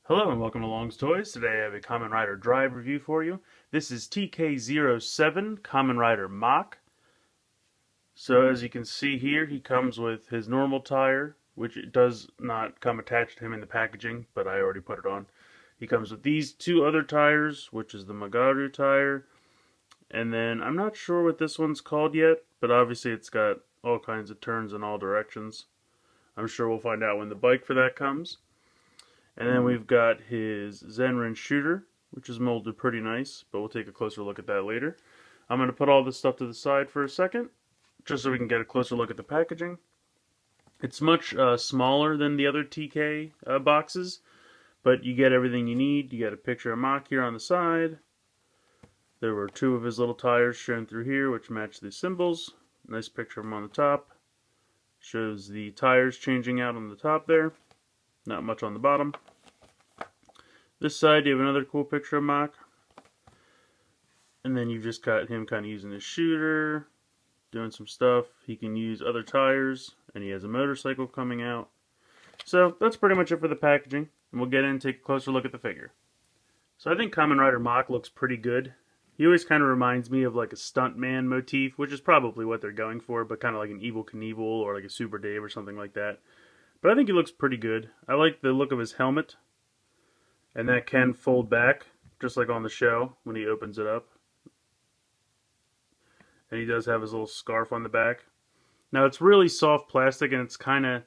Hello and welcome to Long's Toys. Today I have a Kamen Rider Drive review for you. This is TK-07 Kamen Rider Mach. So as you can see here, he comes with his normal tire, which it does not come attached to him in the packaging, but I already put it on. He comes with these two other tires, which is the Magaru tire, and then I'm not sure what this one's called yet, but obviously it's got all kinds of turns in all directions. I'm sure we'll find out when the bike for that comes. And then we've got his Zenrin shooter, which is molded pretty nice, but we'll take a closer look at that later. I'm going to put all this stuff to the side for a second, just so we can get a closer look at the packaging. It's much smaller than the other TK boxes, but you get everything you need. You got a picture of Mach here on the side. There were two of his little tires shown through here, which match the symbols. Nice picture of him on the top. Shows the tires changing out on the top there. Not much on the bottom. This side you have another cool picture of Mach. And then you've just got him kind of using his shooter, doing some stuff. He can use other tires, and he has a motorcycle coming out. So that's pretty much it for the packaging. And we'll get in and take a closer look at the figure. So I think Kamen Rider Mach looks pretty good. He always kind of reminds me of like a stuntman motif, which is probably what they're going for, but kind of like an Evel Knievel or like a Super Dave or something like that. But I think he looks pretty good. I like the look of his helmet. And that can fold back, just like on the show when he opens it up. And he does have his little scarf on the back. Now it's really soft plastic and it's kind of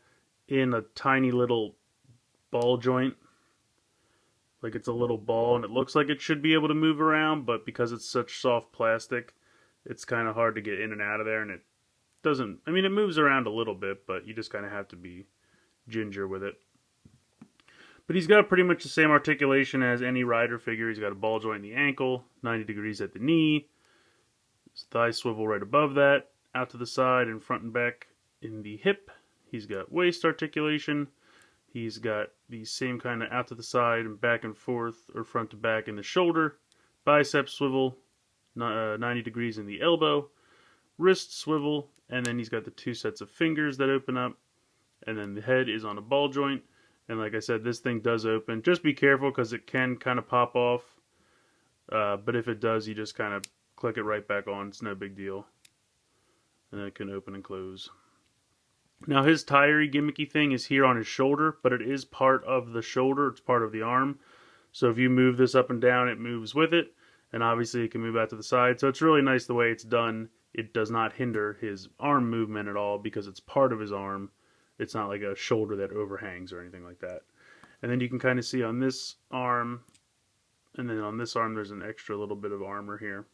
in a tiny little ball joint. Like it's a little ball and it looks like it should be able to move around, but because it's such soft plastic, it's kind of hard to get in and out of there, and it doesn't, I mean it moves around a little bit, but you just kind of have to be ginger with it. But he's got pretty much the same articulation as any rider figure. He's got a ball joint in the ankle, 90 degrees at the knee, his thigh swivel right above that, out to the side and front and back in the hip. He's got waist articulation. He's got the same kind of out to the side and back and forth or front to back in the shoulder, bicep swivel, 90 degrees in the elbow, wrist swivel, and then he's got the two sets of fingers that open up, and then the head is on a ball joint. And like I said, this thing does open. Just be careful because it can kind of pop off. But if it does, you just kind of click it right back on. It's no big deal. And then it can open and close. Now his tire gimmicky thing is here on his shoulder, but it is part of the shoulder. It's part of the arm. So if you move this up and down, it moves with it. And obviously it can move out to the side. So it's really nice the way it's done. It does not hinder his arm movement at all because it's part of his arm. It's not like a shoulder that overhangs or anything like that. And then you can kind of see on this arm, and then on this arm there's an extra little bit of armor here.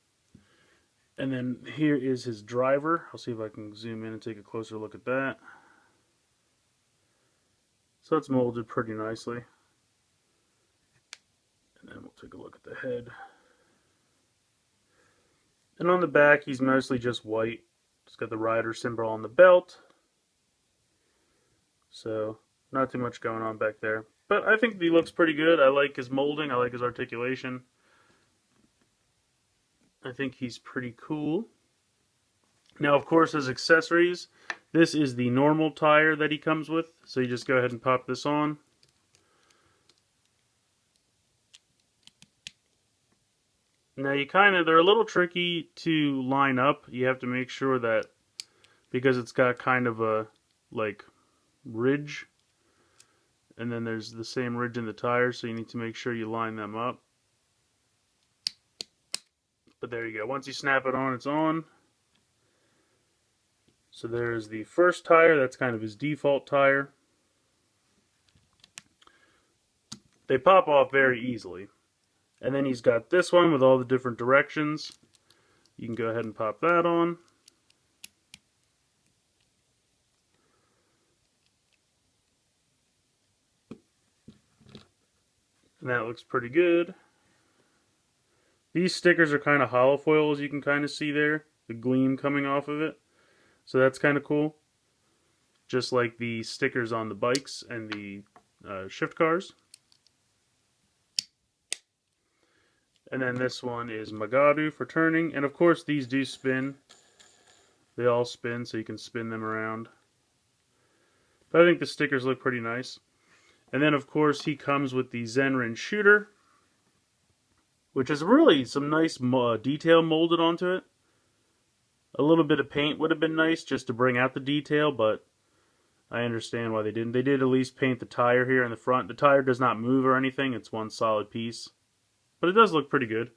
And then here is his driver. I'll see if I can zoom in and take a closer look at that. So it's molded pretty nicely. And then we'll take a look at the head. And on the back he's mostly just white. It's got the rider symbol on the belt. So, not too much going on back there. But I think he looks pretty good. I like his molding. I like his articulation. I think he's pretty cool. Now, of course, as accessories, this is the normal tire that he comes with. So you just go ahead and pop this on. Now, they're a little tricky to line up. You have to make sure that, because it's got kind of a, like, ridge, and then there's the same ridge in the tire, so you need to make sure you line them up. But there you go. Once you snap it on, it's on. So there's the first tire. That's kind of his default tire. They pop off very easily. And then he's got this one with all the different directions. You can go ahead and pop that on. And that looks pretty good. These stickers are kind of hollow foil, as you can kind of see there. The gleam coming off of it. So that's kind of cool. Just like the stickers on the bikes and the shift cars. And then this one is Magaru for turning. And of course these do spin. They all spin, so you can spin them around. But I think the stickers look pretty nice. And then, of course, he comes with the Zenrin shooter, which is really some nice detail molded onto it. A little bit of paint would have been nice just to bring out the detail, but I understand why they didn't. They did at least paint the tire here in the front. The tire does not move or anything. It's one solid piece. But it does look pretty good.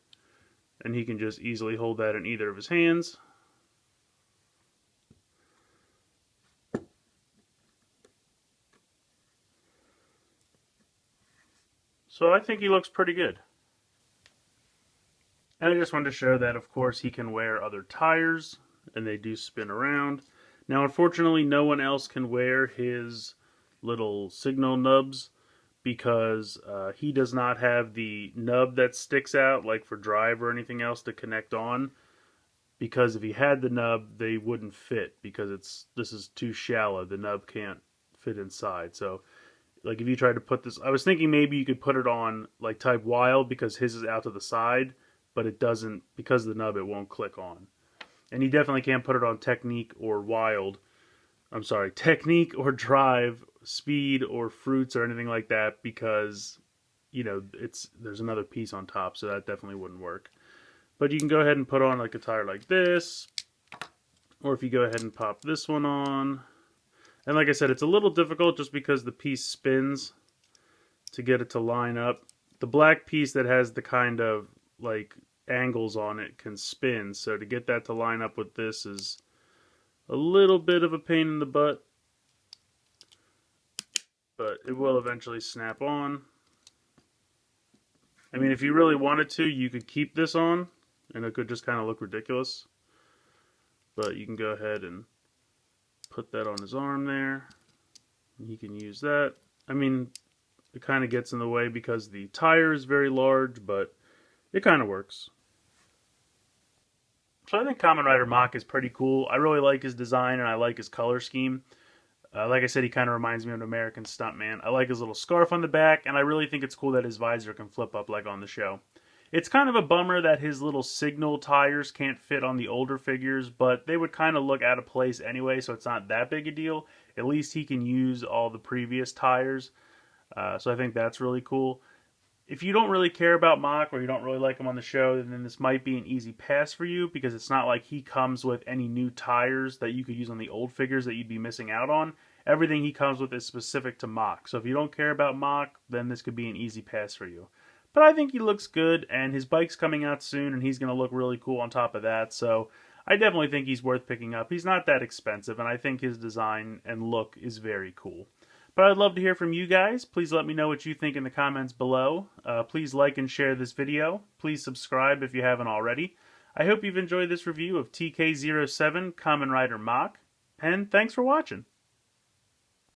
And he can just easily hold that in either of his hands. So I think he looks pretty good. And I just wanted to show that, of course, he can wear other tires, and they do spin around. Now, unfortunately, no one else can wear his little signal nubs because he does not have the nub that sticks out, like for drive or anything else, to connect on. Because if he had the nub, they wouldn't fit because this is too shallow. The nub can't fit inside. So, like if you tried to put this, I was thinking maybe you could put it on like type wild because his is out to the side, but it doesn't, because of the nub, it won't click on. And you definitely can't put it on technique or wild. I'm sorry, technique or drive, speed or fruits or anything like that because, you know, there's another piece on top, so that definitely wouldn't work. But you can go ahead and put on like a tire like this, or if you go ahead and pop this one on. And like I said, it's a little difficult just because the piece spins to get it to line up. The black piece that has the kind of like angles on it can spin, so to get that to line up with this is a little bit of a pain in the butt, but it will eventually snap on. I mean, if you really wanted to, you could keep this on and it could just kind of look ridiculous, but you can go ahead and put that on his arm there and he can use that. I mean, it kind of gets in the way because the tire is very large, but it kind of works. So I think Kamen Rider Mach is pretty cool. I really like his design and I like his color scheme. Like I said, he kind of reminds me of an American Stuntman. I like his little scarf on the back, and I really think it's cool that his visor can flip up like on the show. It's kind of a bummer that his little signal tires can't fit on the older figures, but they would kind of look out of place anyway, so it's not that big a deal. At least he can use all the previous tires, so I think that's really cool. If you don't really care about Mach or you don't really like him on the show, then this might be an easy pass for you because it's not like he comes with any new tires that you could use on the old figures that you'd be missing out on. Everything he comes with is specific to Mach. So if you don't care about Mach, then this could be an easy pass for you. But I think he looks good, and his bike's coming out soon, and he's going to look really cool on top of that. So I definitely think he's worth picking up. He's not that expensive, and I think his design and look is very cool. But I'd love to hear from you guys. Please let me know what you think in the comments below. Please like and share this video. Please subscribe if you haven't already. I hope you've enjoyed this review of TK-07 Kamen Rider Mach, and thanks for watching.